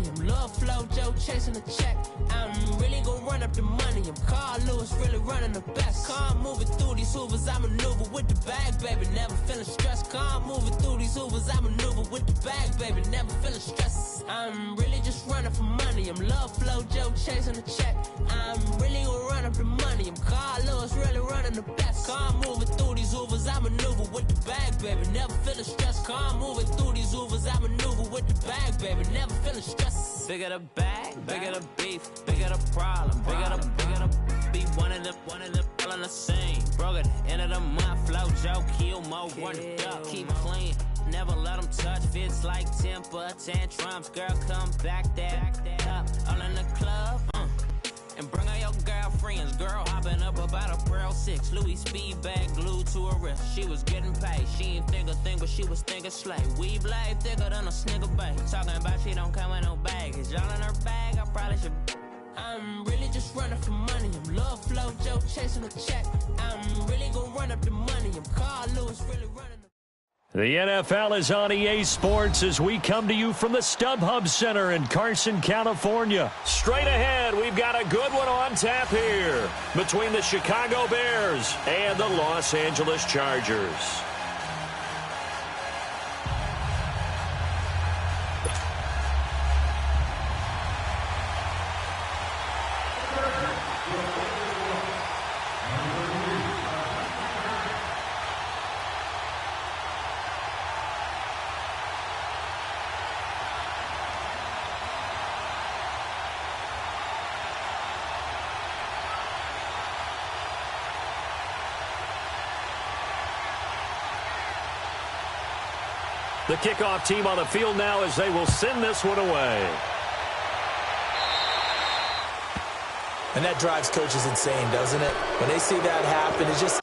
money. I'm Love Flow Joe chasing the check. I'm really gonna run up the money. I'm Carl Lewis, really running the best. Car moving through these Hoovers, I maneuver with the bag, baby. Never feeling stressed. Car moving through these Hoovers, I maneuver with the bag, baby. Never feeling stressed. I'm really just running for money. I'm Love Flow Joe chasing the check. I'm really gonna run up the money. I'm Carl Lewis, really running the best. Car moving through these Hoovers, I maneuver with the bag, baby. Never feeling stressed. Car moving through these Hoovers, I maneuver with the bag, baby. Never feeling stressed. Bigger the bag, bigger the beef, bigger the problem, bigger the be one of the all on the scene. Broke at the end of the month, Flow Joe, kill mo, run it up, keep clean. Never let them touch, fits like temper tantrums. Girl, come back that up, all in the club, and bring all your girlfriends. Girl hopping up about a Pearl 6 Louis speed bag glued to her wrist. She was getting paid, she ain't think a thing, but she was thinking slay. We blade thicker than a Snicker bag. Talking about she don't come with no baggage. Y'all in her bag, I probably should. I'm really just running for money. I'm Love Flow Joe chasing a check. I'm really gonna run up the money. I'm Carl Lewis, really running. The NFL is on EA Sports as we come to you from the StubHub Center in Carson, California. Straight ahead, we've got a good one on tap here between the Chicago Bears and the Los Angeles Chargers. The kickoff team on the field now as they will send this one away. And that drives coaches insane, doesn't it? When they see that happen, it's just...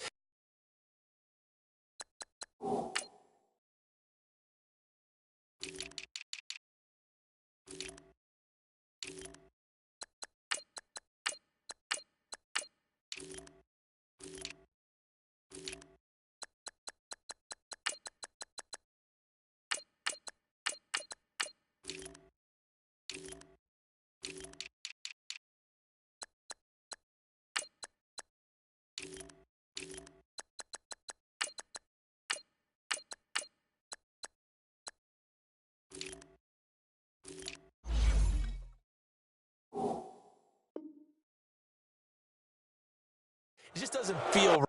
It just doesn't feel right.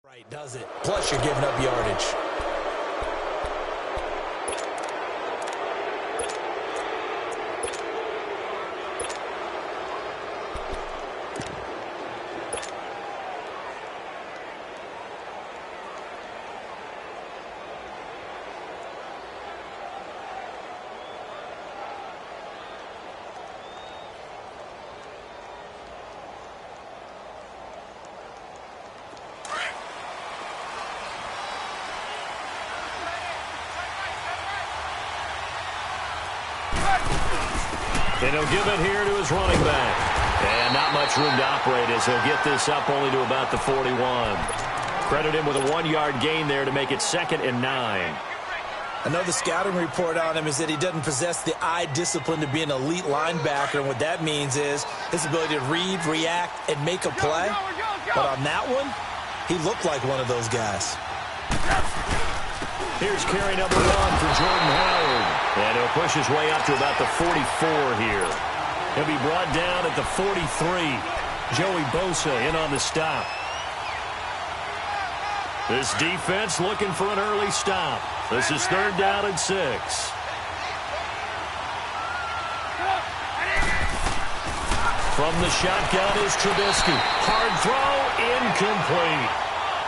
Right, does it? Plus, you're giving up yardage. And he'll give it here to his running back. And not much room to operate as he'll get this up only to about the 41. Credit him with a 1-yard gain there to make it 2nd and 9. I know the scouting report on him is that he doesn't possess the eye discipline to be an elite linebacker. And what that means is his ability to read, react, and make a play. But on that one, he looked like one of those guys. Here's carry number 1 for Jordan Howard. And he'll push his way up to about the 44 here. He'll be brought down at the 43. Joey Bosa in on the stop. This defense looking for an early stop. This is 3rd down and 6. From the shotgun is Trubisky. Hard throw, incomplete.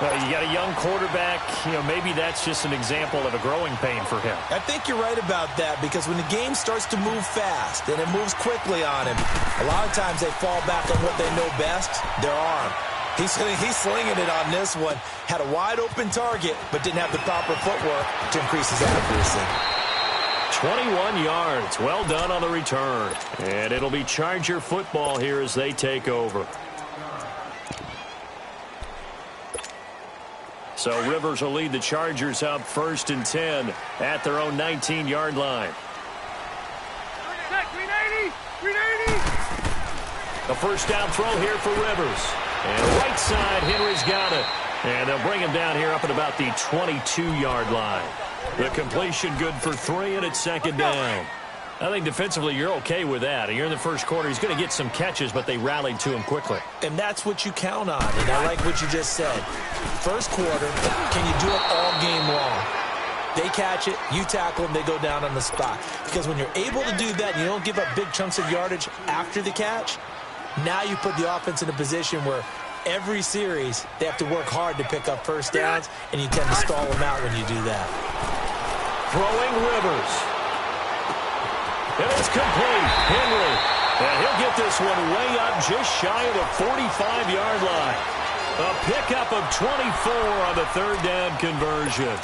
Well, you got a young quarterback. Maybe that's just an example of a growing pain for him. I think you're right about that, because when the game starts to move fast and it moves quickly on him, a lot of times they fall back on what they know best, their arm. He's slinging it on this one. Had a wide-open target, but didn't have the proper footwork to increase his accuracy. 21 yards. Well done on the return. And it'll be Charger football here as they take over. So Rivers will lead the Chargers up 1st and 10 at their own 19-yard line. The first down throw here for Rivers. And right side, Henry's got it. And they'll bring him down here up at about the 22-yard line. The completion good for 3, and it's 2nd down. I think defensively you're okay with that. You're in the first quarter. He's going to get some catches, but they rallied to him quickly. And that's what you count on, and I like what you just said. First quarter, can you do it all game long? They catch it, you tackle them, they go down on the spot. Because when you're able to do that and you don't give up big chunks of yardage after the catch, now you put the offense in a position where every series they have to work hard to pick up first downs, and you tend to stall them out when you do that. Throwing Rivers. And it's complete. Henry. And he'll get this one way up just shy of the 45-yard line. A pickup of 24 on the 3rd down conversion.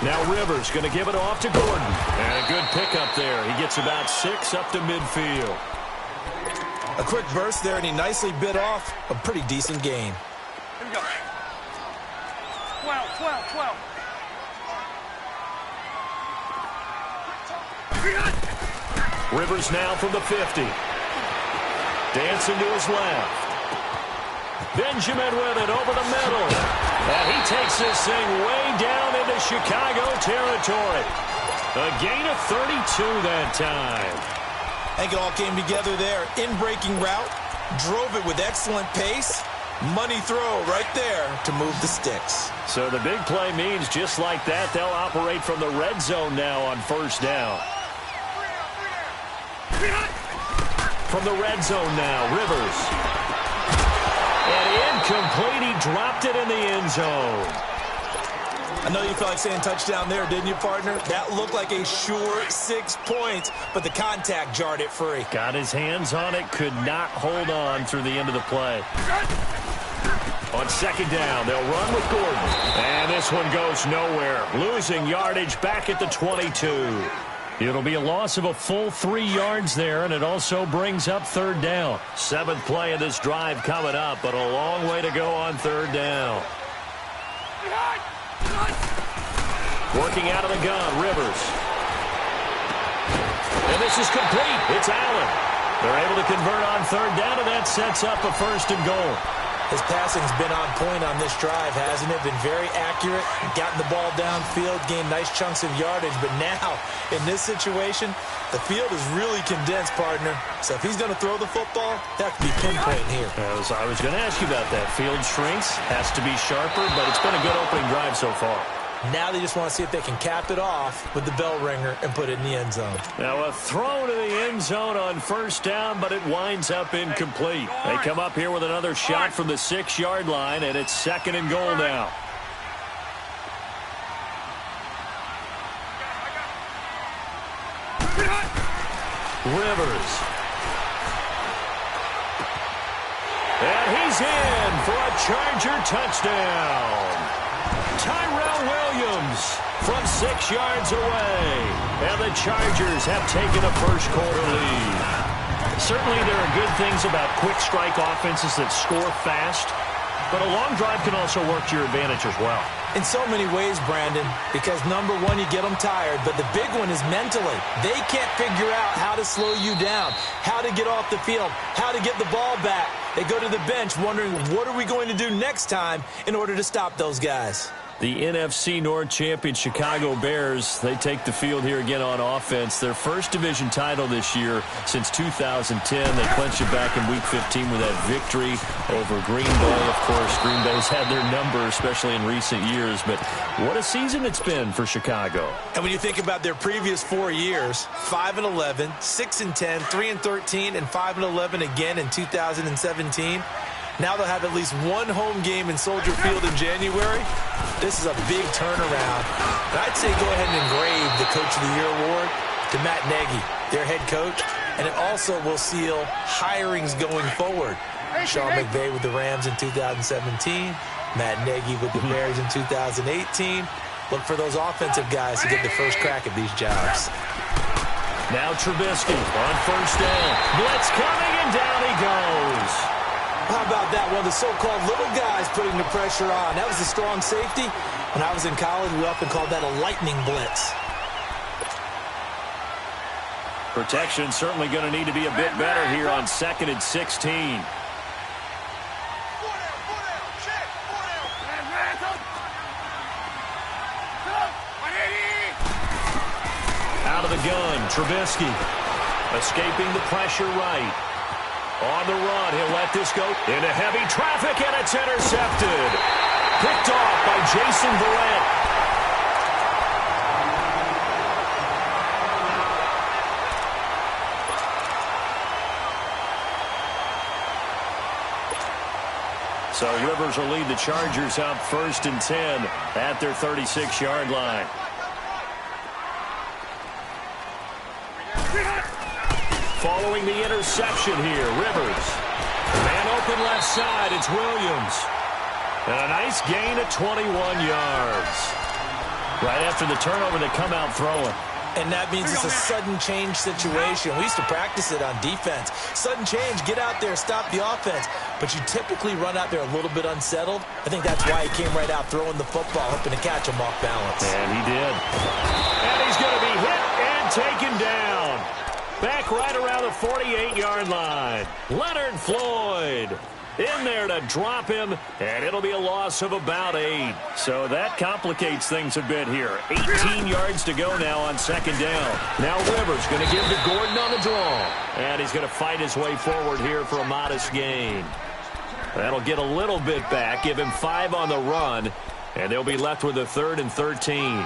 Now Rivers going to give it off to Gordon. And a good pickup there. He gets about 6 up to midfield. A quick burst there, and he nicely bit off a pretty decent gain. Here we go. 12. Rivers now from the 50. Dancing to his left. Benjamin with it over the middle. And he takes this thing way down into Chicago territory. A gain of 32 that time. I think it all came together there. In-breaking route, drove it with excellent pace. Money throw right there to move the sticks. So the big play means just like that, they'll operate from the red zone now on 1st down. From the red zone now, Rivers. And incomplete, he dropped it in the end zone. I know you felt like saying touchdown there, didn't you, partner? That looked like a sure 6 points, but the contact jarred it free. Got his hands on it, could not hold on through the end of the play. On 2nd down, they'll run with Gordon. And this one goes nowhere. Losing yardage back at the 22. It'll be a loss of a full 3 yards there, and it also brings up 3rd down. 7th play of this drive coming up, but a long way to go on 3rd down. Working out of the gun, Rivers. And this is complete. It's Allen. They're able to convert on 3rd down, and that sets up a 1st and goal. His passing's been on point on this drive, hasn't it? Been very accurate, gotten the ball downfield, gained nice chunks of yardage. But now, in this situation, the field is really condensed, partner. So if he's going to throw the football, that could be pinpoint here. I was going to ask you about that. Field shrinks, has to be sharper, but it's been a good opening drive so far. Now they just want to see if they can cap it off with the bell ringer and put it in the end zone. Now a throw to the end zone on 1st down, but it winds up incomplete. They come up here with another shot from the 6-yard line, and it's 2nd and goal now. Rivers. And he's in for a Charger touchdown. Tyrell Williams from 6 yards away. And the Chargers have taken a first-quarter lead. Certainly there are good things about quick strike offenses that score fast, but a long drive can also work to your advantage as well. In so many ways, Brandon, because number one, you get them tired, but the big one is mentally. They can't figure out how to slow you down, how to get off the field, how to get the ball back. They go to the bench wondering, what are we going to do next time in order to stop those guys? The NFC North champion Chicago Bears, they take the field here again on offense. Their first division title this year since 2010. They clinched it back in Week 15 with that victory over Green Bay. Of course, Green Bay's had their number, especially in recent years. But what a season it's been for Chicago. And when you think about their previous 4 years, 5-11, 6-10, 3-13, and 5-11 again in 2017. Now they'll have at least one home game in Soldier Field in January. This is a big turnaround. And I'd say go ahead and engrave the Coach of the Year award to Matt Nagy, their head coach. And it also will seal hirings going forward. Sean McVay with the Rams in 2017. Matt Nagy with the Bears in 2018. Look for those offensive guys to get the first crack at these jobs. Now Trubisky on first down. Blitz coming, and down he goes. How about that? One of the so-called little guys putting the pressure on. That was a strong safety. When I was in college, we often called that a lightning blitz. Protection certainly going to need to be a bit better here on 2nd and 16. Out of the gun, Trubisky escaping the pressure right. On the run, he'll let this go into heavy traffic, and it's intercepted. Picked off by Jason Verrett. So Rivers will lead the Chargers out 1st and 10 at their 36-yard line. Following the interception here, Rivers. Man open left side, it's Williams. And a nice gain of 21 yards. Right after the turnover, they come out throwing. And that means it's a sudden change situation. We used to practice it on defense. Sudden change, get out there, stop the offense. But you typically run out there a little bit unsettled. I think that's why he came right out throwing the football, hoping to catch him off balance. And he did. And he's going to be hit and taken down. Back right around the 48-yard line. Leonard Floyd in there to drop him, and it'll be a loss of about 8. So that complicates things a bit here. 18 yards to go now on 2nd down. Now Rivers going to give to Gordon on the draw, and he's going to fight his way forward here for a modest gain. That'll get a little bit back, give him 5 on the run, and they'll be left with a 3rd and 13.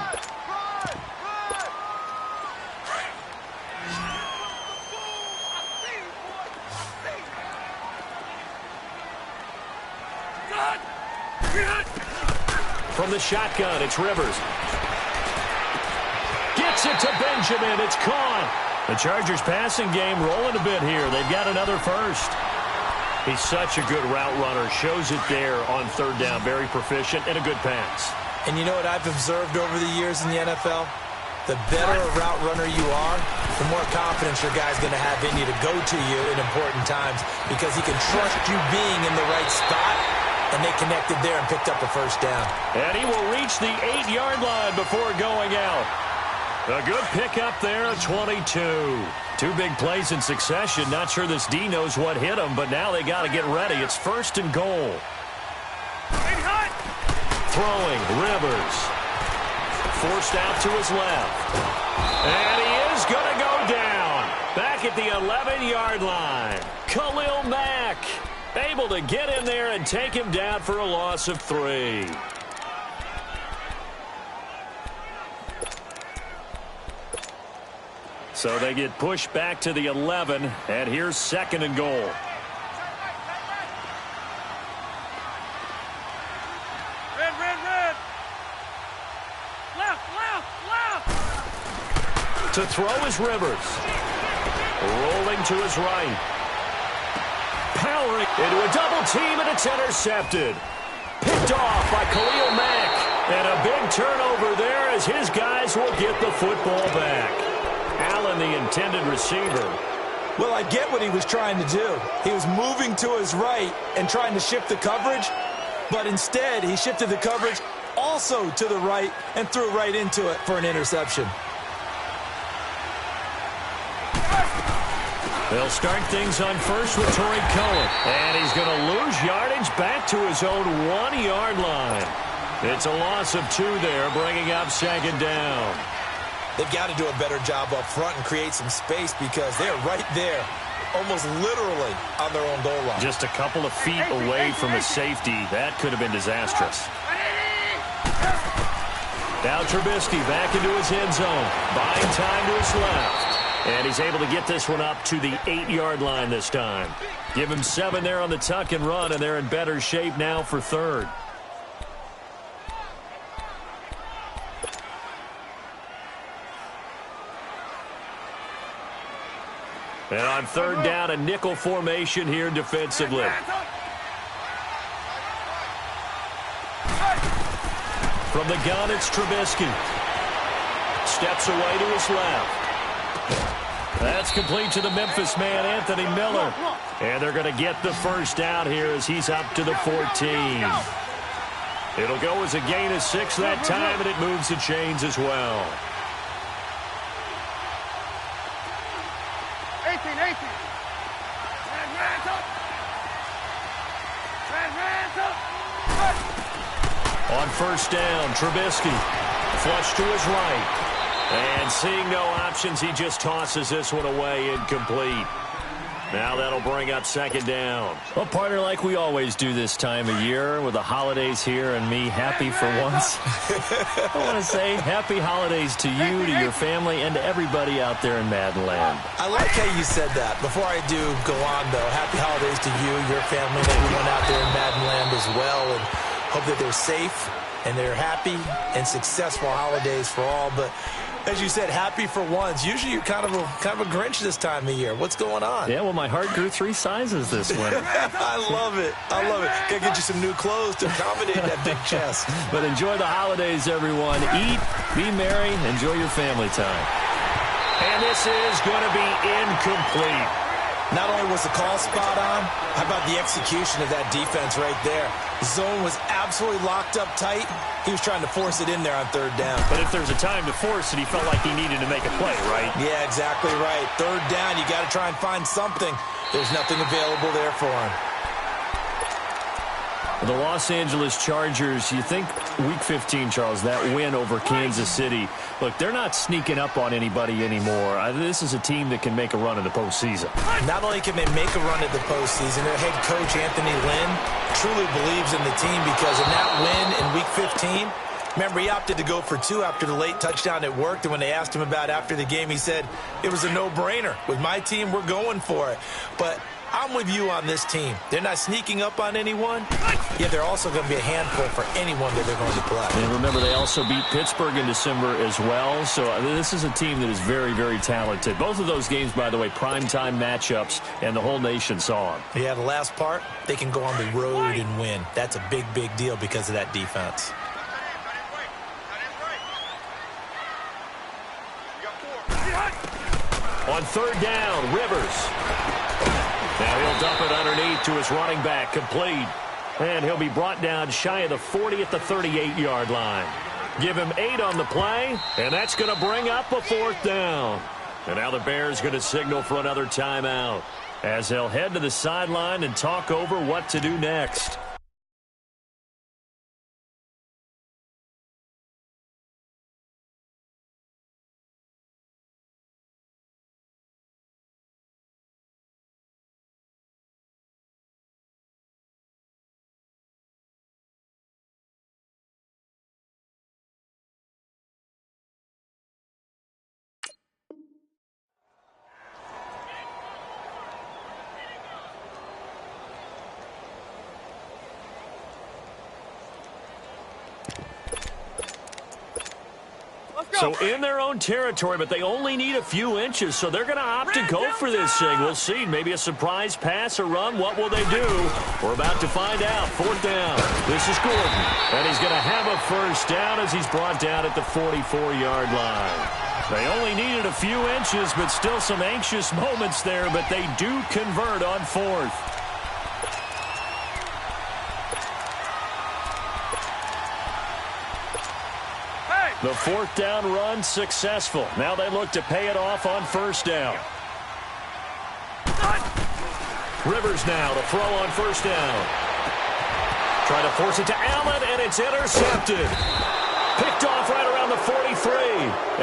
From the shotgun, it's Rivers. Gets it to Benjamin. It's caught. The Chargers passing game rolling a bit here. They've got another first. He's such a good route runner. Shows it there on 3rd down. Very proficient and a good pass. And you know what I've observed over the years in the NFL? The better a route runner you are, the more confidence your guy's going to have in you to go to you in important times because he can trust you being in the right spot. And they connected there and picked up a first down. And he will reach the 8-yard line before going out. A good pickup there, 22. 2 big plays in succession. Not sure this D knows what hit him, but now they got to get ready. It's 1st and goal. Throwing, Rivers. Forced out to his left. And he is going to go down. Back at the 11-yard line. Khalil Mack. Able to get in there and take him down for a loss of 3. So they get pushed back to the 11, and here's 2nd and goal. Red. Left. To throw is Rivers. Rolling to his right. Powering into a double team, and it's intercepted. Picked off by Khalil Mack. And a big turnover there as his guys will get the football back. Allen, the intended receiver. Well, I get what he was trying to do. He was moving to his right and trying to shift the coverage, but instead he shifted the coverage also to the right and threw right into it for an interception. They'll start things on first with Torrey Cohen. And he's going to lose yardage back to his own 1-yard line. It's a loss of 2 there, bringing up second down. They've got to do a better job up front and create some space because they're right there, almost literally on their own goal line. Just a couple of feet away from a safety. That could have been disastrous. Now Trubisky back into his end zone. Buying time to his left. And he's able to get this one up to the 8-yard line this time. Give him 7 there on the tuck and run, and they're in better shape now for third. And on third down, a nickel formation here defensively. From the gun, it's Trubisky. Steps away to his left. That's complete to the Memphis man, Anthony Miller. And they're going to get the first down here as he's up to the 14. It'll go as a gain of 6 that time, and it moves the chains as well. 18. On first down, Trubisky. Flush to his right. And seeing no options, he just tosses this one away incomplete. Now that'll bring up second down. Well, partner, like we always do this time of year with the holidays here and me happy for once. I want to say happy holidays to you, to your family, and to everybody out there in Madden Land. I like how you said that. Before I do go on, though, happy holidays to you, your family, and everyone out there in Madden Land as well. And hope that they're safe and they're happy and successful holidays for all. But as you said, happy for once. Usually you're kind of a Grinch this time of year. What's going on? Yeah, well, my heart grew 3 sizes this winter. I love it. Gotta get you some new clothes to accommodate that big chest. But enjoy the holidays, everyone. Eat, be merry, enjoy your family time. And this is going to be incomplete. Not only was the call spot on, how about the execution of that defense right there? The zone was absolutely locked up tight. He was trying to force it in there on third down. But if there's a time to force it, he felt like he needed to make a play, right? Yeah, exactly right. Third down, you got to try and find something. There's nothing available there for him. The Los Angeles Chargers, you think Week 15, Charles, that win over Kansas City. Look, they're not sneaking up on anybody anymore. This is a team that can make a run in the postseason. Not only can they make a run at the postseason, their head coach, Anthony Lynn, truly believes in the team because in that win in Week 15, remember, he opted to go for 2 after the late touchdown. It worked, and when they asked him about after the game, he said, it was a no-brainer. With my team, we're going for it. But I'm with you on this team. They're not sneaking up on anyone, yet they're also going to be a handful for anyone that they're going to play. And remember, they also beat Pittsburgh in December as well. So this is a team that is very, very talented. Both of those games, by the way, primetime matchups, and the whole nation saw them. Yeah, the last part, they can go on the road and win. That's a big, big deal because of that defense. On third down, Rivers. Now he'll dump it underneath to his running back, complete. And he'll be brought down shy of the 40 at the 38-yard line. Give him 8 on the play, and that's going to bring up a 4th down. And now the Bears going to signal for another timeout as they'll head to the sideline and talk over what to do next. So in their own territory, but they only need a few inches, so they're going to opt to go for this thing. We'll see. Maybe a surprise pass or run. What will they do? We're about to find out. 4th down. This is Gordon. And he's going to have a first down as he's brought down at the 44-yard line. They only needed a few inches, but still some anxious moments there, but they do convert on 4th. The 4th down run successful. Now they look to pay it off on first down. Rivers now to throw on first down. Trying to force it to Allen, and it's intercepted. Picked off right around the 43.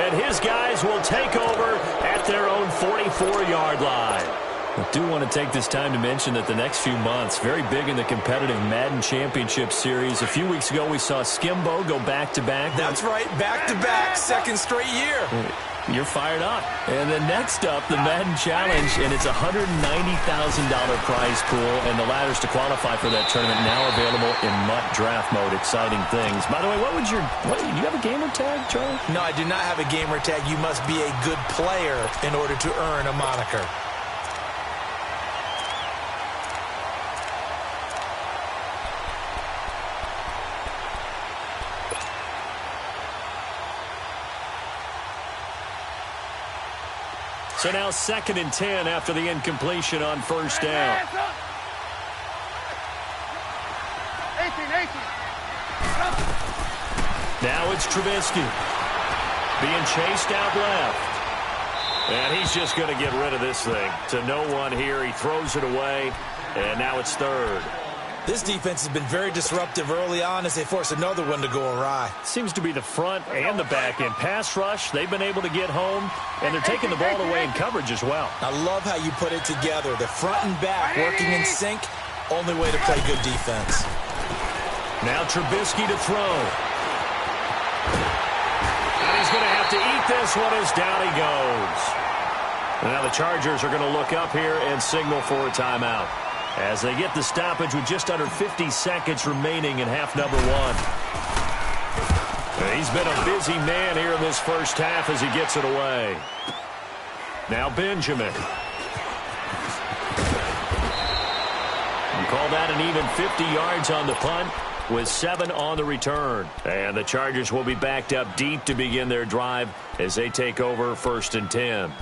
And his guys will take over at their own 44-yard line. I do want to take this time to mention that the next few months, very big in the competitive Madden Championship Series. A few weeks ago, we saw Skimbo go back-to-back. That's right, back-to-back, second straight year. You're fired up. And then next up, the Madden Challenge, and it's a $190,000 prize pool, and the ladders to qualify for that tournament now available in MUT draft mode. Exciting things. By the way, do you have a gamer tag, Charlie? No, I do not have a gamer tag. You must be a good player in order to earn a moniker. So now 2nd and 10 after the incompletion on first down. 18. Now it's Trubisky being chased out left. And he's just going to get rid of this thing to no one here. He throws it away, and now it's 3rd. This defense has been very disruptive early on as they force another one to go awry. Seems to be the front and the back end. Pass rush, they've been able to get home, and they're taking the ball away in coverage as well. I love how you put it together. The front and back working in sync, only way to play good defense. Now Trubisky to throw. And he's going to have to eat this one as down he goes. Now the Chargers are going to look up here and signal for a timeout as they get the stoppage with just under 50 seconds remaining in half number 1. He's been a busy man here in this first half as he gets it away. Now Benjamin. And call that an even 50 yards on the punt with 7 on the return. And the Chargers will be backed up deep to begin their drive as they take over 1st and 10.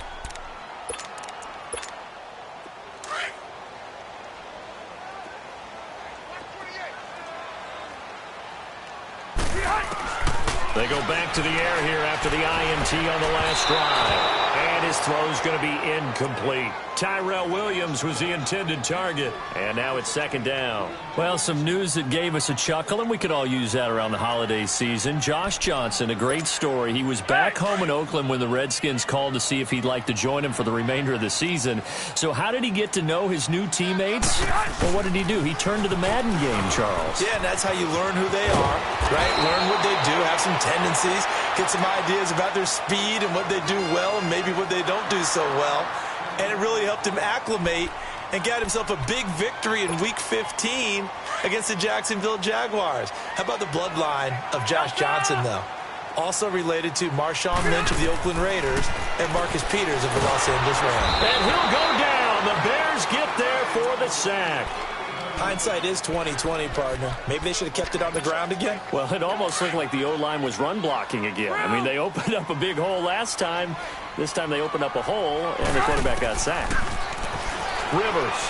They go back to the air here after the INT on the last drive. And his throw's going to be incomplete. Tyrell Williams was the intended target. And now it's 2nd down. Well, some news that gave us a chuckle, and we could all use that around the holiday season. Josh Johnson, a great story. He was back home in Oakland when the Redskins called to see if he'd like to join him for the remainder of the season. So how did he get to know his new teammates? Well, what did he do? He turned to the Madden game, Charles. Yeah, and that's how you learn who they are, right? Learn what they do, have some tendencies, get some ideas about their speed and what they do well and maybe what they don't do so well. And it really helped him acclimate and got himself a big victory in Week 15 against the Jacksonville Jaguars. How about the bloodline of Josh Johnson, though? Also related to Marshawn Lynch of the Oakland Raiders and Marcus Peters of the Los Angeles Rams. And he'll go down. The Bears get there for the sack. Hindsight is 20/20, partner. Maybe they should have kept it on the ground again. Well, it almost looked like the O-line was run blocking again. I mean, they opened up a big hole last time. This time they opened up a hole, and the quarterback got sacked. Rivers.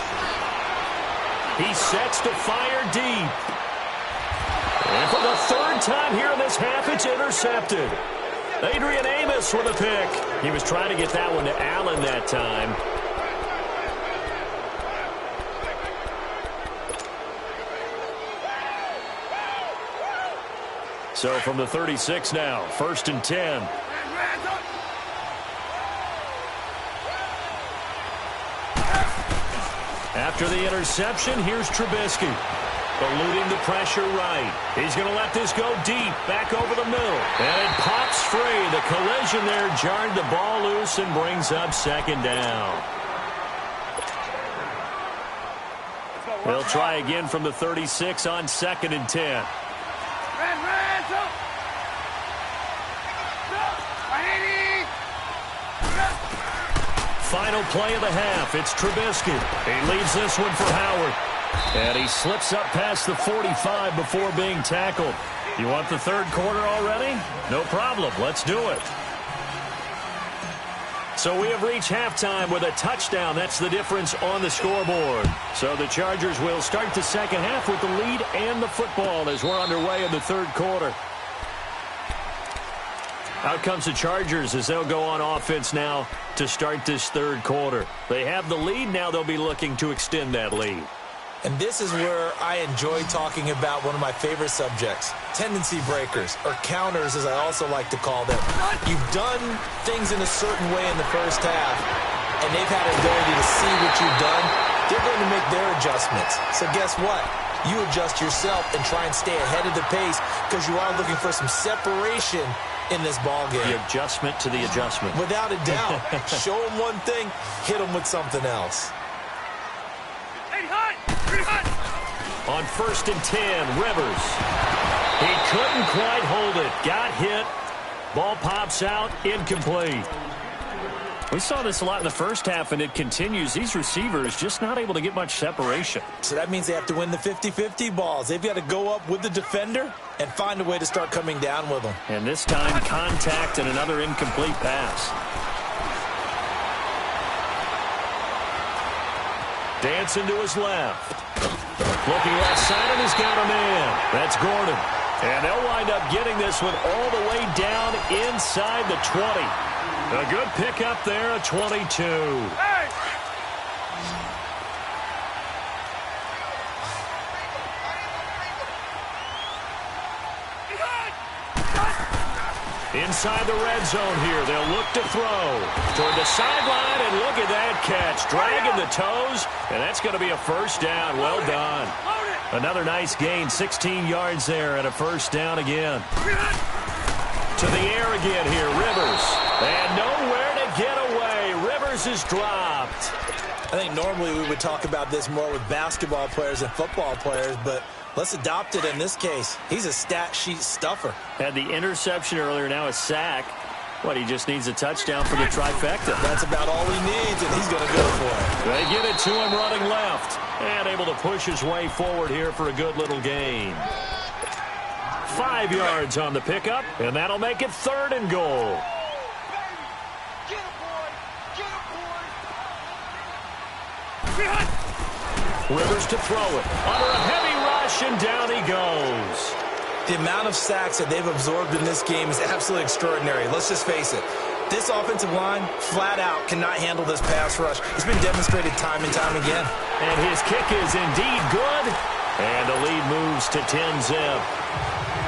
He sets to fire deep. And for the 3rd time here in this half, it's intercepted. Adrian Amos with a pick. He was trying to get that one to Allen that time. So from the 36 now, 1st and 10. After the interception, here's Trubisky. Eluding the pressure right. He's going to let this go deep, back over the middle. And it pops free. The collision there jarred the ball loose and brings up 2nd down. They'll try again from the 36 on 2nd and 10. Final play of the half. It's Trubisky. He leaves this one for Howard. And he slips up past the 45 before being tackled. You want the 3rd quarter already? No problem. Let's do it. So we have reached halftime with a touchdown. That's the difference on the scoreboard. So the Chargers will start the 2nd half with the lead and the football as we're underway in the 3rd quarter. Out comes the Chargers as they'll go on offense now to start this 3rd quarter. They have the lead. Now they'll be looking to extend that lead. And this is where I enjoy talking about one of my favorite subjects, tendency breakers, or counters as I also like to call them. You've done things in a certain way in the first half, and they've had an ability to see what you've done. They're going to make their adjustments. So guess what? You adjust yourself and try and stay ahead of the pace because you are looking for some separation in this ball game. The adjustment to the adjustment. Without a doubt. Show them one thing, hit them with something else. On 1st and 10, Rivers. He couldn't quite hold it. Got hit. Ball pops out. Incomplete. We saw this a lot in the first half, and it continues. These receivers just not able to get much separation. So that means they have to win the 50-50 balls. They've got to go up with the defender and find a way to start coming down with them. And this time, contact and another incomplete pass. Dancing to his left. Looking left side, and he's got a man. That's Gordon. And they'll wind up getting this one all the way down inside the 20. A good pickup there at 22. Hey! Inside the red zone here, they'll look to throw. Toward the sideline, and look at that catch. Dragging the toes, and that's going to be a first down. Well done. Another nice gain, 16 yards there, and a first down again. To the air again here, Rivers. And nowhere to get away. Rivers is dropped. I think normally we would talk about this more with basketball players and football players, but let's adopt it in this case. He's a stat sheet stuffer. Had the interception earlier, now a sack. What, he just needs a touchdown for the trifecta. That's about all he needs, and he's going to go for it. They get it to him running left. And able to push his way forward here for a good little gain. 5 yards on the pickup, and that'll make it 3rd and goal. Rivers to throw it. Under a heavy rush, and down he goes. The amount of sacks that they've absorbed in this game is absolutely extraordinary. Let's just face it. This offensive line, flat out, cannot handle this pass rush. It's been demonstrated time and time again. And his kick is indeed good. And the lead moves to 10-zip.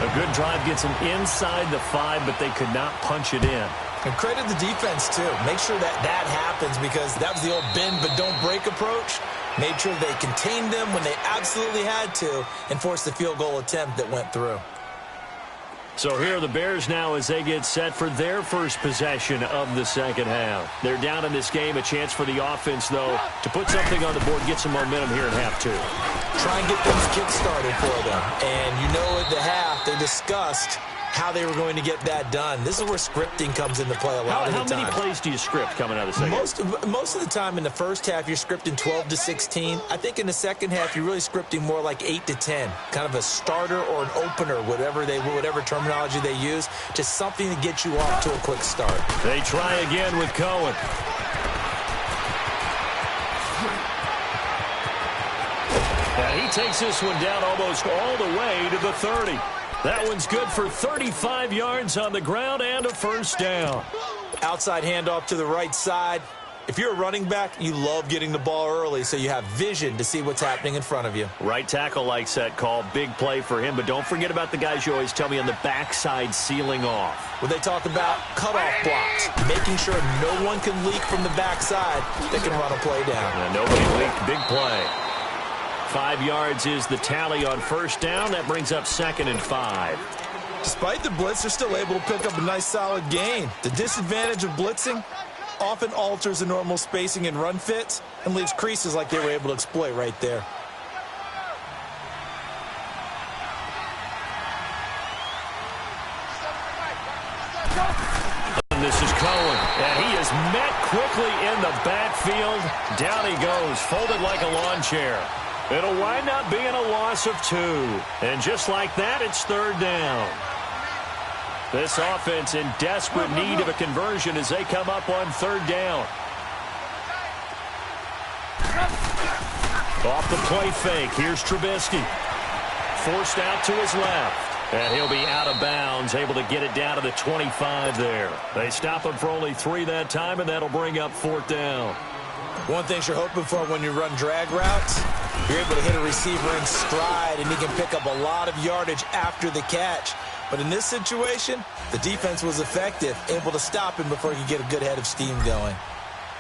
A good drive gets them inside the 5, but they could not punch it in. And credit the defense, too. Make sure that that happens because that was the old bend but don't break approach. Made sure they contained them when they absolutely had to and forced the field goal attempt that went through. So here are the Bears now as they get set for their first possession of the second half. They're down in this game. A chance for the offense, though, to put something on the board, get some momentum here in half 2. Try and get things kick-started for them. And you know at the half they discussed how they were going to get that done. This is where scripting comes into play a lot of the time. How many plays do you script coming out of the second? Most of the time in the first half, you're scripting 12 to 16. I think in the second half, you're really scripting more like 8 to 10. Kind of a starter or an opener, whatever terminology they use. Just something to get you off to a quick start. They try again with Cohen. And he takes this one down almost all the way to the 30. That one's good for 35 yards on the ground and a first down. Outside handoff to the right side. If you're a running back, you love getting the ball early so you have vision to see what's happening in front of you. Right tackle likes that call. Big play for him, but don't forget about the guys you always tell me on the backside sealing off. When they talk about cutoff blocks, making sure no one can leak from the backside, they can run a play down. And nobody leaked. Big play. 5 yards is the tally on first down. That brings up 2nd and 5. Despite the blitz, they're still able to pick up a nice solid gain. The disadvantage of blitzing often alters the normal spacing and run fits and leaves creases like they were able to exploit right there. And this is Cohen, and he is met quickly in the backfield. Down he goes, folded like a lawn chair. It'll wind up being a loss of 2. And just like that, it's 3rd down. This offense in desperate need of a conversion as they come up on 3rd down. Off the play fake, here's Trubisky. Forced out to his left. And he'll be out of bounds, able to get it down to the 25 there. They stop him for only 3 that time, and that'll bring up 4th down. One thing you're hoping for when you run drag routes, you're able to hit a receiver in stride, and he can pick up a lot of yardage after the catch. But in this situation, the defense was effective, able to stop him before he could get a good head of steam going.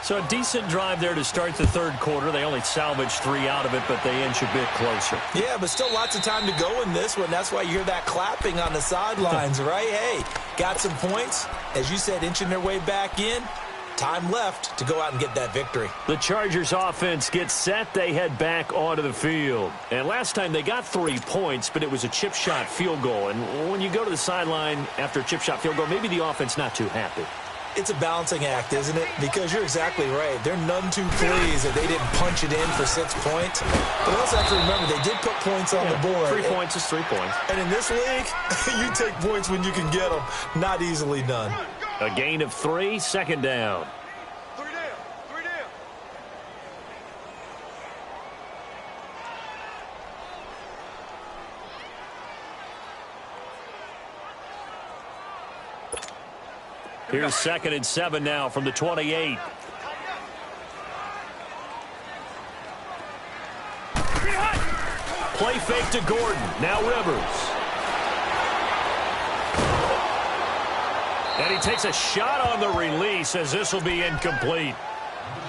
So a decent drive there to start the third quarter. They only salvaged 3 out of it, but they inch a bit closer. Yeah, but still lots of time to go in this one. That's why you hear that clapping on the sidelines, right? Hey, got some points. As you said, inching their way back in. Time left to go out and get that victory. The Chargers offense gets set. They head back onto the field. And last time they got 3 points, but it was a chip shot field goal. And when you go to the sideline after a chip shot field goal, maybe the offense not too happy. It's a balancing act, isn't it? Because you're exactly right. They're none too pleased that they didn't punch it in for 6 points. But also have to remember, they did put points on the board. 3 points is 3 points. And in this league, you take points when you can get them. Not easily done. A gain of 3, second down. 3 down. 3 down. Here's 2nd and 7 now from the 28. Play fake to Gordon. Now Rivers. And he takes a shot on the release as this will be incomplete.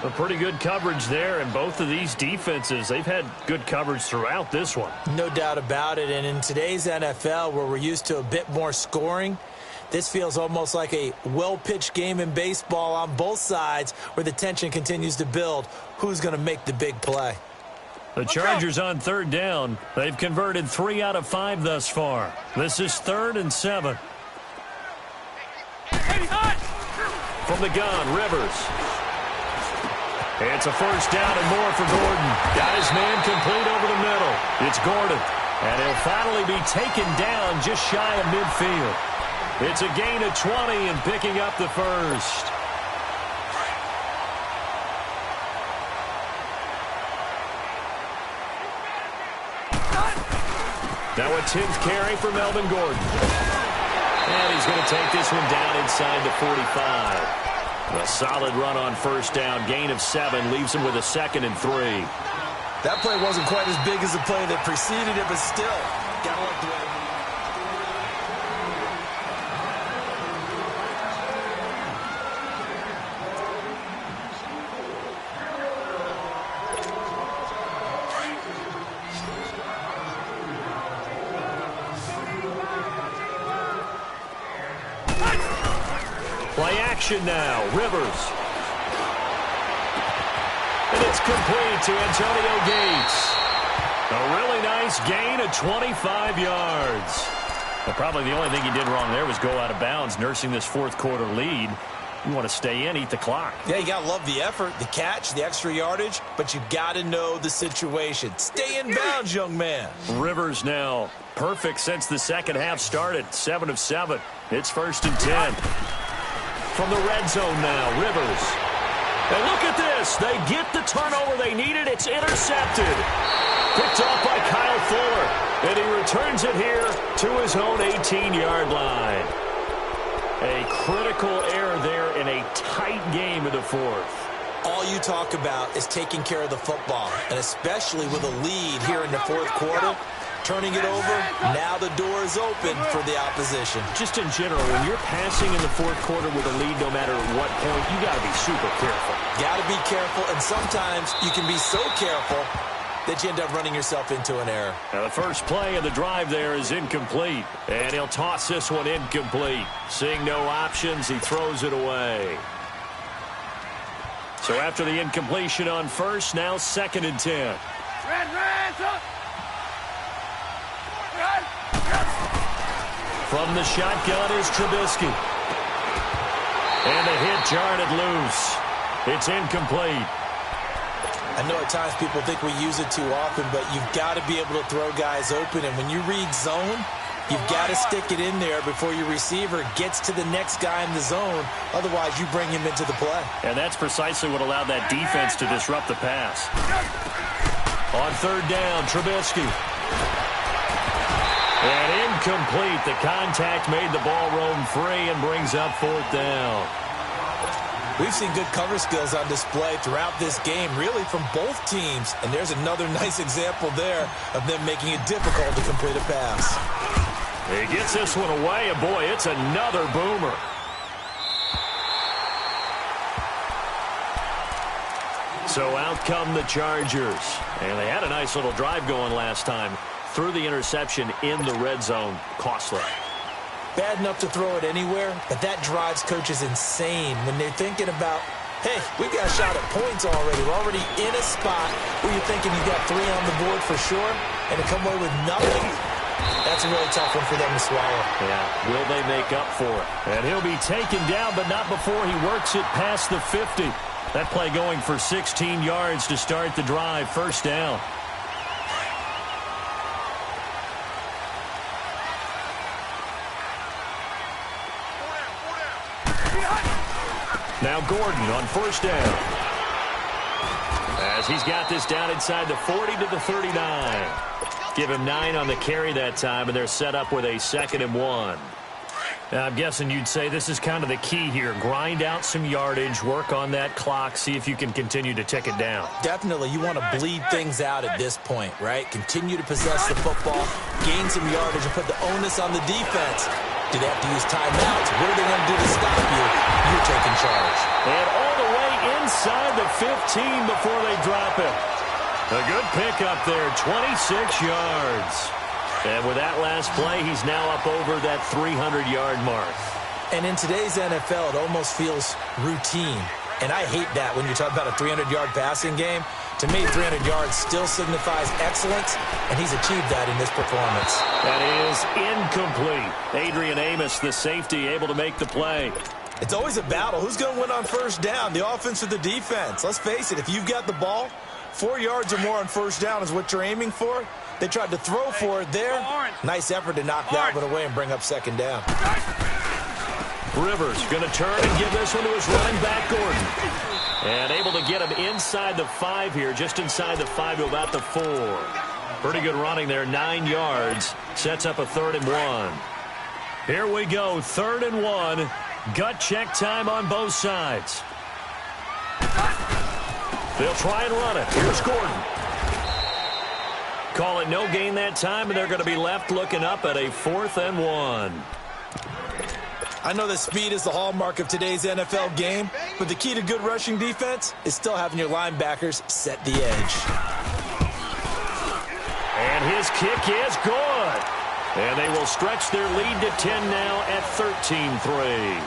A pretty good coverage there, and both of these defenses, they've had good coverage throughout this one. No doubt about it. And in today's NFL, where we're used to a bit more scoring, this feels almost like a well-pitched game in baseball on both sides where the tension continues to build. Who's going to make the big play? The Chargers on 3rd down. They've converted 3 out of 5 thus far. This is 3rd and 7. From the gun, Rivers. It's a first down and more for Gordon. Got his man complete over the middle. It's Gordon. And he'll finally be taken down just shy of midfield. It's a gain of 20 and picking up the first. Now a 10th carry for Melvin Gordon. And he's going to take this one down inside the 45. A solid run on first down. Gain of 7 leaves him with a 2nd and 3. That play wasn't quite as big as the play that preceded it, but still, got to like the way. Play action now. Rivers. And it's complete to Antonio Gates. A really nice gain of 25 yards. But probably the only thing he did wrong there was go out of bounds, nursing this 4th quarter lead. You want to stay in, eat the clock. Yeah, you got to love the effort, the catch, the extra yardage, but you got to know the situation. Stay in bounds, young man. Rivers now perfect since the second half started. 7 of 7. It's 1st and 10. From the red zone now, Rivers. And look at this. They get the turnover they needed. It's intercepted. Picked off by Kyle Fuller. And he returns it here to his own 18-yard line. A critical error there in a tight game in the 4th. All you talk about is taking care of the football, and especially with a lead here in the 4th quarter. Turning it over, now the door is open for the opposition. Just in general, when you're passing in the 4th quarter with a lead, no matter what point, you got to be super careful. Got to be careful, and sometimes you can be so careful that you end up running yourself into an error. Now the first play of the drive there is incomplete, and he'll toss this one incomplete. Seeing no options, he throws it away. So after the incompletion on first, now 2nd and 10. From the shotgun is Trubisky. And the hit jarred it loose. It's incomplete. I know at times people think we use it too often, but you've got to be able to throw guys open. And when you read zone, you've got to stick it in there before your receiver gets to the next guy in the zone. Otherwise, you bring him into the play. And that's precisely what allowed that defense to disrupt the pass. On 3rd down, Trubisky. And incomplete. The contact made the ball roam free and brings up 4th down. We've seen good cover skills on display throughout this game, really from both teams. And there's another nice example there of them making it difficult to complete a pass. He gets this one away, and boy, it's another boomer. So out come the Chargers. And they had a nice little drive going last time. Threw the interception in the red zone. Costly. Bad enough to throw it anywhere, but that drives coaches insane when they're thinking about, hey, we got a shot at points already. We're already in a spot where you're thinking you got 3 on the board for sure, and to come away with nothing, that's a really tough one for them to swallow. Yeah, will they make up for it? And he'll be taken down, but not before he works it past the 50. That play going for 16 yards to start the drive. First down. Now Gordon on first down. As he's got this down inside the 40 to the 39. Give him 9 on the carry that time, and they're set up with a 2nd and 1. Now, I'm guessing you'd say this is kind of the key here. Grind out some yardage, work on that clock, see if you can continue to tick it down. Definitely. You want to bleed things out at this point, right? Continue to possess the football, gain some yardage, and put the onus on the defense. Do they have to use timeouts? What are they going to do to stop you? You're taking charge. And all the way inside the 15 before they drop it. A good pickup there, 26 yards. And with that last play, he's now up over that 300-yard mark. And in today's NFL, it almost feels routine. And I hate that when you talk about a 300-yard passing game. To me, 300 yards still signifies excellence, and he's achieved that in this performance. That is incomplete. Adrian Amos, the safety, able to make the play. It's always a battle. Who's going to win on first down, the offense or the defense? Let's face it, if you've got the ball, 4 yards or more on first down is what you're aiming for. They tried to throw for it there. Nice effort to knock that one away and bring up 2nd down. Rivers going to turn and give this one to his running back, Gordon. And able to get him inside the 5 here, just inside the 5 to about the 4. Pretty good running there, 9 yards. Sets up a 3rd and 1. Here we go, 3rd and 1. Gut check time on both sides. They'll try and run it. Here's Gordon. Call it no gain that time, and they're going to be left looking up at a 4th and 1. I know that speed is the hallmark of today's NFL game, but the key to good rushing defense is still having your linebackers set the edge. And his kick is good. And they will stretch their lead to 10 now at 13-3.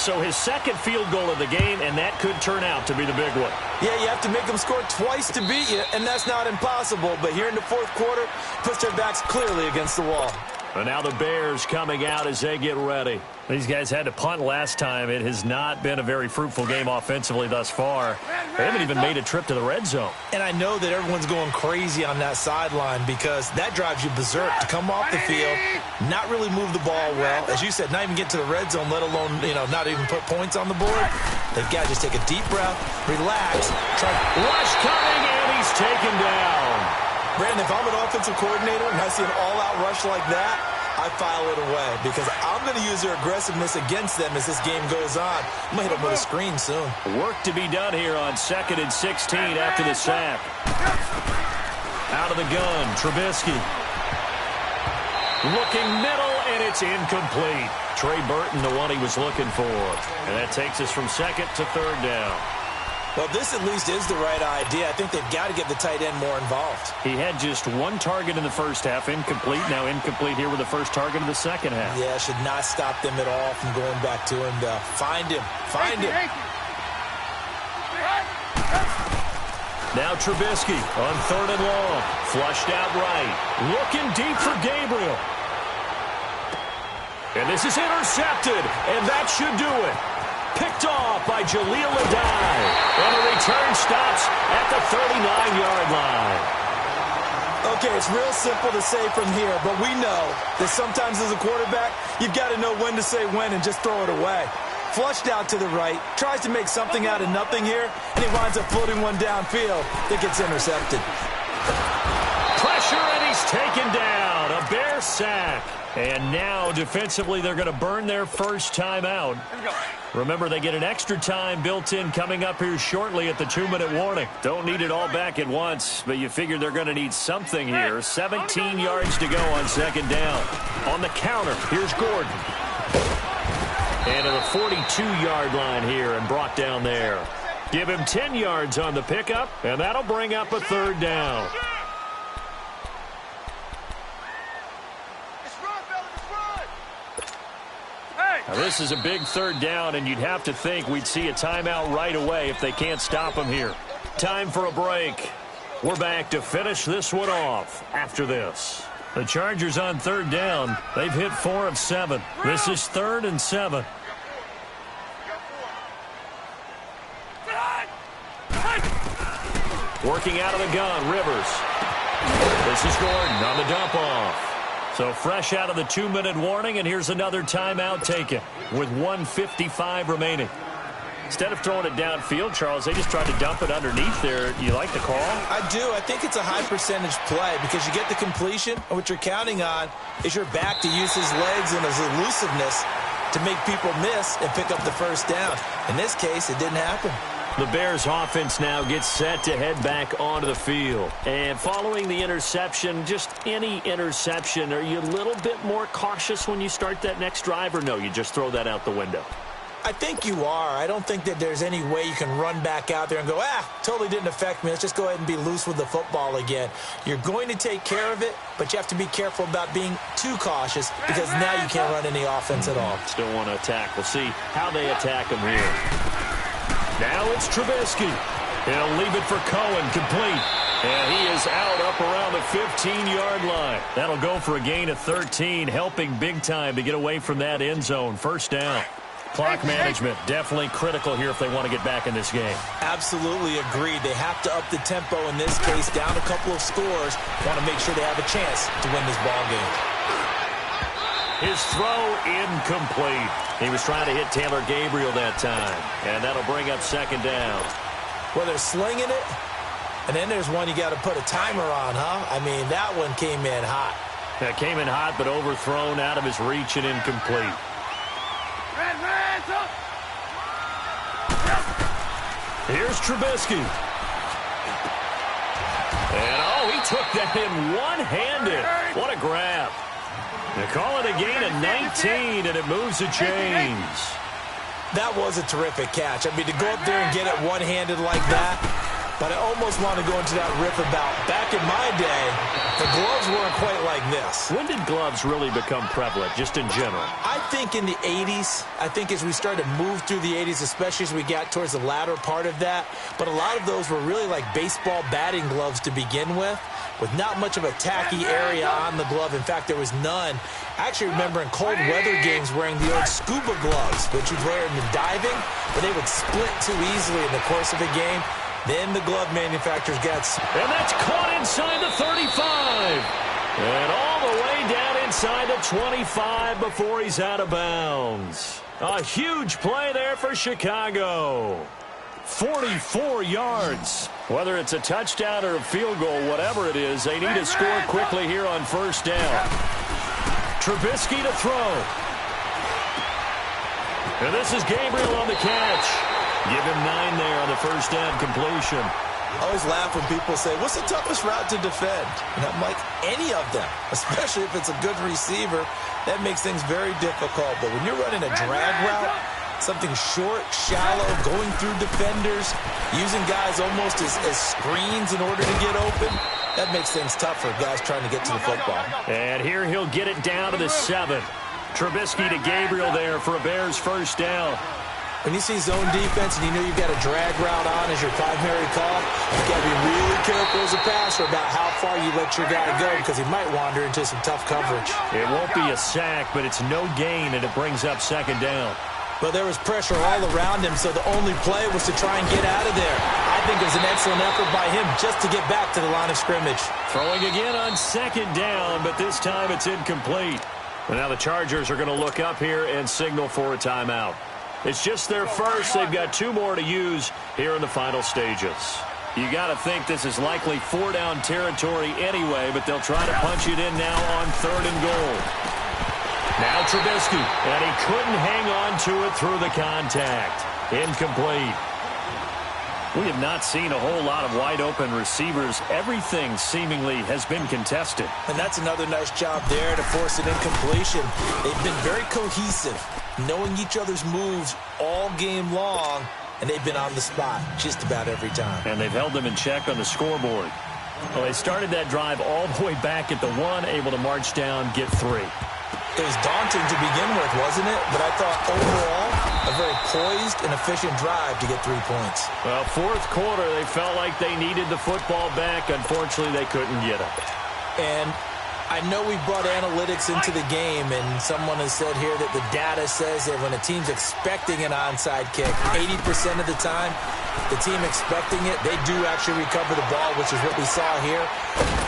So his 2nd field goal of the game, and that could turn out to be the big one. Yeah, you have to make them score twice to beat you, and that's not impossible. But here in the 4th quarter, puts their backs clearly against the wall. And now the Bears coming out as they get ready. These guys had to punt last time. It has not been a very fruitful game offensively thus far. They haven't even made a trip to the red zone. And I know that everyone's going crazy on that sideline because that drives you berserk to come off the field, not really move the ball well. As you said, not even get to the red zone, let alone, not even put points on the board. They've got to just take a deep breath, relax. Rush coming, and he's taken down. Brandon, if I'm an offensive coordinator and I see an all-out rush like that, I file it away because I'm going to use their aggressiveness against them as this game goes on. I'm going to hit them with a screen soon. Work to be done here on 2nd and 16 after the sack. Out of the gun, Trubisky. Looking middle, and it's incomplete. Trey Burton, the one he was looking for. And that takes us from 2nd to 3rd down. Well, this at least is the right idea. I think they've got to get the tight end more involved. He had just 1 target in the first half, incomplete. Now incomplete here with the first target of the second half. Yeah, should not stop them at all from going back to him, though. Find him. Find him. Now Trubisky on 3rd and long. Flushed out right. Looking deep for Gabriel. And this is intercepted, and that should do it. Picked off by Jaleel Adai. And the return stops at the 39-yard line. Okay, it's real simple to say from here, but we know that sometimes as a quarterback, you've got to know when to say when and just throw it away. Flushed out to the right, tries to make something out of nothing here, and he winds up floating one downfield that gets intercepted. Pressure, and he's taken down. A Bear sack. And now, defensively, they're going to burn their first timeout. Remember, they get an extra time built in coming up here shortly at the 2-minute warning. Don't need it all back at once, but you figure they're going to need something here. 17 yards to go on second down. On the counter, here's Gordon. And to the 42-yard line here and brought down there. Give him 10 yards on the pickup, and that'll bring up a third down. Now, this is a big third down, and you'd have to think we'd see a timeout right away if they can't stop him here. Time for a break. We're back to finish this one off after this. The Chargers on third down. They've hit 4 of 7. This is 3rd and 7. Working out of the gun, Rivers. This is Gordon on the dump off. So fresh out of the 2-minute warning, and here's another timeout taken with 1:55 remaining. Instead of throwing it downfield, Charles, they just tried to dump it underneath there. You like the call? I do. I think it's a high percentage play because you get the completion, and what you're counting on is your back to use his legs and his elusiveness to make people miss and pick up the first down. In this case, it didn't happen. The Bears offense now gets set to head back onto the field. And following the interception, just any interception, are you a little bit more cautious when you start that next drive, or no, you just throw that out the window? I think you are. I don't think that there's any way you can run back out there and go, totally didn't affect me. Let's just go ahead and be loose with the football again. You're going to take care of it, but you have to be careful about being too cautious because now you can't run any offense at all. Still want to attack. We'll see how they attack him here. Now it's Trubisky. He'll leave it for Cohen, complete. And he is out up around the 15-yard line. That'll go for a gain of 13, helping big time to get away from that end zone. First down. Clock management definitely critical here if they want to get back in this game. Absolutely agreed. They have to up the tempo in this case, down a couple of scores. Want to make sure they have a chance to win this ball game. His throw incomplete. He was trying to hit Taylor Gabriel that time, and that'll bring up second down. Well, they're slinging it, and then there's one you got to put a timer on, huh? I mean, that one came in hot. That came in hot, but overthrown, out of his reach and incomplete. Here's Trubisky. And, he took that in one-handed. What a grab. They call it a gain of 19, and it moves the chains. That was a terrific catch. I mean, to go up there and get it one-handed like that, but I almost want to go into that riff about back in my day, the gloves weren't quite like this. When did gloves really become prevalent, just in general? I think in the 80s. I think as we started to move through the 80s, especially as we got towards the latter part of that. But a lot of those were really like baseball batting gloves to begin with not much of a tacky area on the glove. In fact, there was none. I actually remember in cold weather games wearing the old scuba gloves, which you'd wear in the diving, but they would split too easily in the course of a game. Then the glove manufacturers got... And that's caught inside the 35. And all the way down inside the 25 before he's out of bounds. A huge play there for Chicago. 44 yards. Whether it's a touchdown or a field goal, whatever it is, they need to score quickly here on first down. Trubisky to throw. And this is Gabriel on the catch. Give him 9 there on the first down completion. I always laugh when people say, what's the toughest route to defend? And I'm like, any of them, especially if it's a good receiver. That makes things very difficult. But when you're running a drag route, something short, shallow, going through defenders, using guys almost as screens in order to get open, that makes things tough for guys trying to get to the football. And here he'll get it down to the 7. Trubisky to Gabriel there for a Bears first down. When you see zone defense and you know you've got a drag route on as your primary call, you've got to be really careful as a passer about how far you let your guy go because he might wander into some tough coverage. It won't be a sack, but it's no gain, and it brings up second down. But there was pressure all around him, so the only play was to try and get out of there. I think it was an excellent effort by him just to get back to the line of scrimmage. Throwing again on second down, but this time it's incomplete. And now the Chargers are going to look up here and signal for a timeout. It's just their first. They've got 2 more to use here in the final stages. You got to think this is likely 4-down territory anyway, but they'll try to punch it in now on 3rd and goal. Now Trubisky, and he couldn't hang on to it through the contact. Incomplete. We have not seen a whole lot of wide-open receivers. Everything seemingly has been contested. And that's another nice job there to force an incompletion. They've been very cohesive, knowing each other's moves all game long, and they've been on the spot just about every time. And they've held them in check on the scoreboard. Well, they started that drive all the way back at the 1, able to march down, get 3. It was daunting to begin with, wasn't it? But I thought overall, a very poised and efficient drive to get 3 points. Well, fourth quarter, they felt like they needed the football back. Unfortunately, they couldn't get it. And I know we brought analytics into the game, and someone has said here that the data says that when a team's expecting an onside kick, 80% of the time, the team expecting it, they do actually recover the ball, which is what we saw here.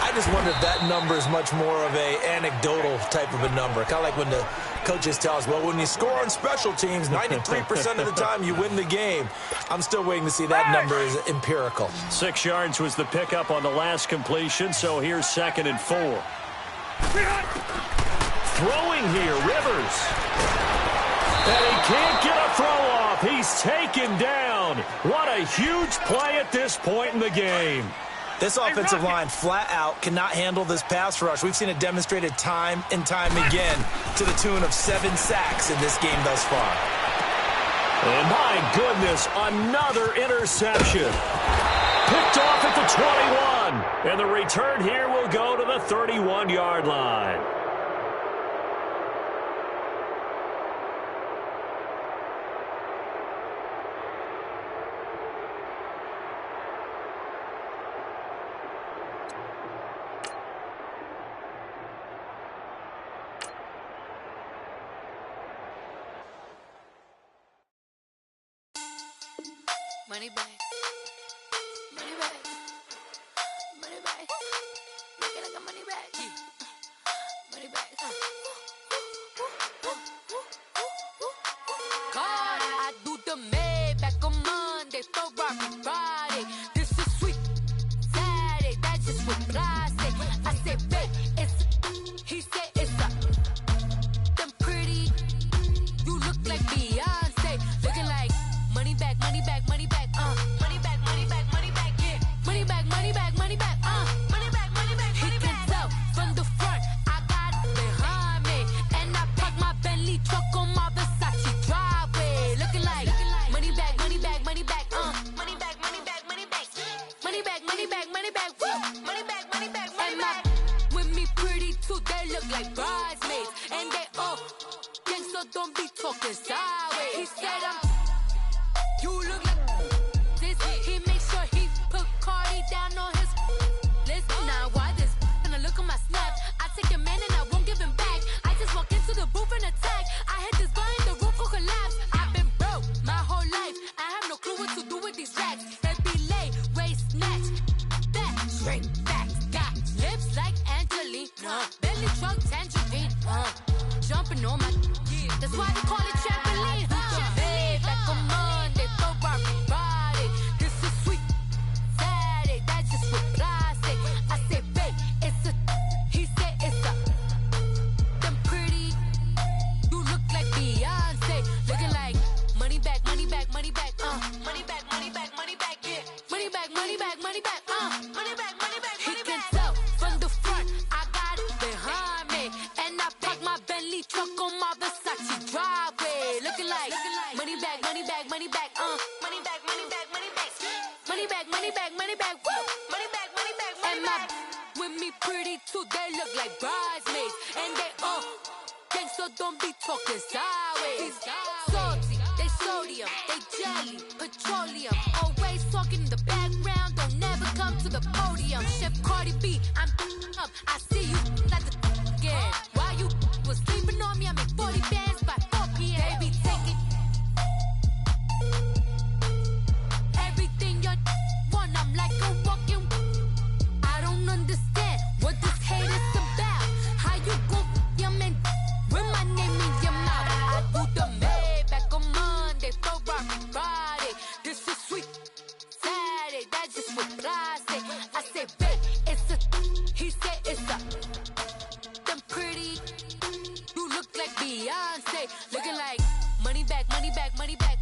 I just wonder if that number is much more of a anecdotal type of a number. Kind of like when the coaches tell us, well, when you score on special teams, 93% of the time you win the game. I'm still waiting to see that number is empirical. 6 yards was the pickup on the last completion, so here's 2nd and 4. Throwing here, Rivers. And he can't get a throw off. He's taken down. What a huge play at this point in the game. This offensive line flat out cannot handle this pass rush. We've seen it demonstrated time and time again to the tune of 7 sacks in this game thus far. And my goodness, another interception. Picked off at the 21. And the return here will go to the 31-yard line. Money back. Money back. Money back. Make it like a money back. Money back. God, I do the Maybach on Monday, Ferrari Friday. This is sweet Saturday, that's just what I say. I say, babe, it's, he said it's a, them pretty, you look like Beyonce, looking like money back, money back, money back, money back, money back, money back, yeah, money back, money back, money back, money back, money back, he can tell from the front, I got it behind me, and I park my Bentley truck on my Versace driveway, looking like money back, money back, money back, money back, money back, money back, money back, money back, money back, woo, money back, money back, money back, with me pretty too, they look like bridesmaids, and they all gang, so don't be talking sideways. He said you look like this. He makes sure he put Cardi down on his list. Now why this? Gonna look at my snap. I take your man and I won't give him back. I just walk into the booth and attack. I hit this guy in the roof will collapse. I've been broke my whole life. I have no clue what to do with these racks. Every lay, waist snatch, back, straight back. Got lips like Angelina, belly truck tangerine. Jumping on my, that's why they call it trampoline. Back on Monday, Ferrari Friday. This is sweet Saturday, that's just what I say. I say, babe, it's a, he said it's a, them pretty, you look like Beyonce, looking like money back, money back, money back, money back, money back, money back, yeah, money back, money back, money back, money back, money back, he can tell from the front, I got it behind me, and I park my Bentley truck on my Versace driveway, looking like money back, money back, money back, money back, money back, money back, money back, money back, money back, woo, money back, money back, money back, with me pretty too, they look like bridesmaids, and they all gang, so don't be talking sideways. Salty, they sodium, they jelly, petroleum, always talking in the background, don't never come to the podium. Chef Cardi B, I'm up, I see you like the again. Why you was sleeping on me? I make 40 bands by 4 p.m. They be taking everything you want. I'm like a walking. I don't understand what this hate is about. How you go your man with my name in your mouth? I do the Maybach on Monday, Ferrari Friday. This is sweet Saturday, that's just what I say. I say, babe, it's a, he said it's a, them pretty, you look look like Beyonce. Looking like money back, money back, money back,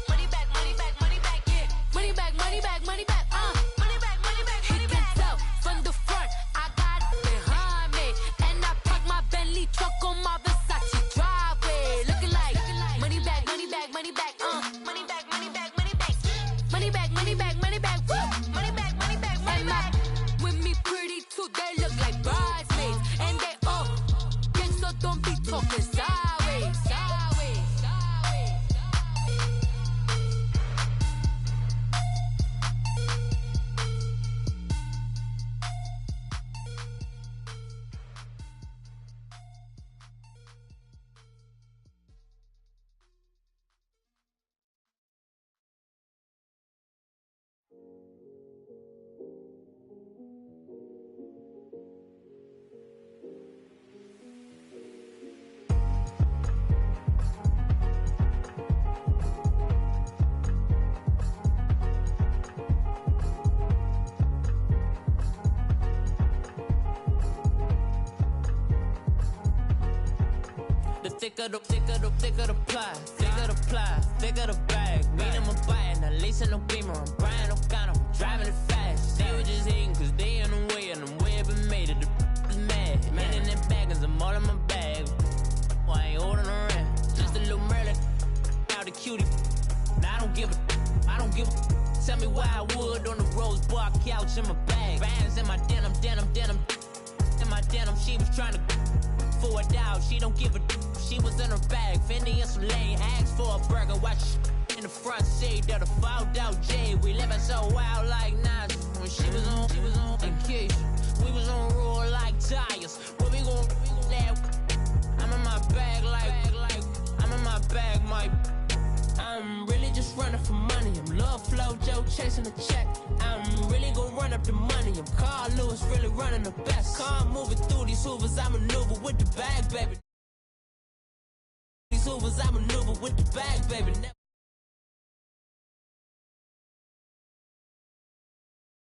money back, money back, money back, yeah. Money back, money back, money back, money back, money back, money back. He can tell from the front, I got it behind me. And I park my Bentley truck on my Versace driveway. Looking like money back, money back, money back, money back, money back, money back. Money back, money back, money back, woo. Money back, money back, money back. With me pretty too, they look like bridesmaids. And they all gang, so don't be talking sideways, sideways, sideways. The thicker the ply, thicker the ply, thicker the bag. Meet them a buying, a lace and no beamer. I'm Brian O'Connor, driving it fast. They were just hating cause they in the way, and the way I've been made it. The is mad, man in that bag, cause I'm all in my bag. Well, I ain't holding around, just a little Merlin. Now the cutie, now I don't give a. Tell me why I would on the rose bar couch in my bag. Bands in my denim. In my denim, she was trying to for a doubt, she don't give a. She was in her bag, Fendi and some lane, asked for a burger, watch in the front seat of the fouled out J. We living so wild like Nas. When she was on vacation, we was on roll like tires. Where we gon' that? I'm in my bag like I'm in my bag, Mike. I'm really just running for money. I'm Love Flow Joe chasing a check. I'm really gonna run up the money. I'm Carl Lewis, really running the best. Car moving through these Hoovers, I maneuver with the bag, baby. These Hoovers, I maneuver with the bag, baby.